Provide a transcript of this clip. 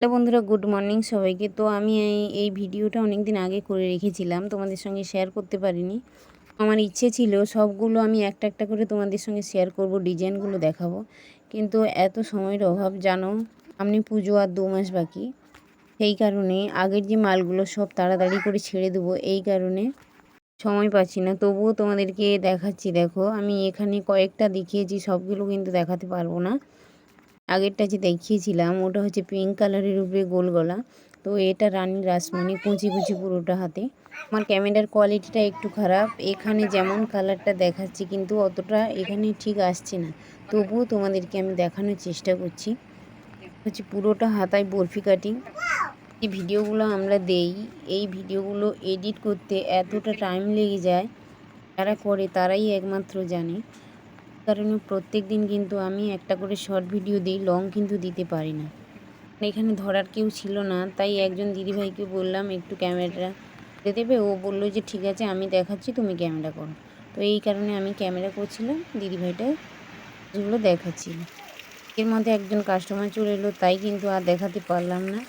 Hello বন্ধুরা, good morning সবাইকে। তো আমি এই ভিডিওটা অনেক দিন আগে করে রেখেছিলাম, তোমাদের সঙ্গে শেয়ার করতে পারিনি। আমার ইচ্ছে ছিল সবগুলো আমি একটা একটা করে তোমাদের সঙ্গে শেয়ার করব, ডিজাইনগুলো দেখাবো, কিন্তু এত সময়ের অভাব জানো। সামনে পুজো আর 2 মাস বাকি, সেই কারণে আগের যে মালগুলো সব তাড়াতাড়ি করে ছেড়ে দেবো, এই কারণে সময় পাচ্ছি না। তবুও তোমাদেরকে দেখাচ্ছি। দেখো, আমি এখানে কয়েকটা দেখিয়েছি, সবগুলো কিন্তু দেখাতে পারবো না। আগেরটা যে দেখিয়েছিলাম ওটা হচ্ছে পিঙ্ক কালারের উপরে গোল গলা। তো এটা রানী রাসমণি, কুচি কুচি পুরোটা হাতে। আমার ক্যামেরার কোয়ালিটিটা একটু খারাপ, এখানে যেমন কালারটা দেখাচ্ছি কিন্তু অতটা এখানে ঠিক আসছে না। তবুও তোমাদেরকে আমি দেখানোর চেষ্টা করছি। হচ্ছে পুরোটা হাতায় বরফি কাটিং। এই ভিডিওগুলো আমরা দেই, এই ভিডিওগুলো এডিট করতে এতটা টাইম লেগে যায়, যারা করে তারাই একমাত্র জানে। কারণে প্রত্যেক দিন কিন্তু আমি একটা করে শর্ট ভিডিও দিই, লং কিন্তু দিতে পারি না। এখানে ধরার কেউ ছিল না, তাই একজন দিদিভাইকে বললাম একটু ক্যামেরাটা করে দেবে। ও বললো যে ঠিক আছে, আমি দেখাচ্ছি, তুমি ক্যামেরা করো। তো এই কারণে আমি ক্যামেরা করছিলাম, দিদিভাইটা যেগুলো দেখাচ্ছিল। এর মধ্যে একজন কাস্টমার চলে এলো, তাই কিন্তু আর দেখাতে পারলাম না।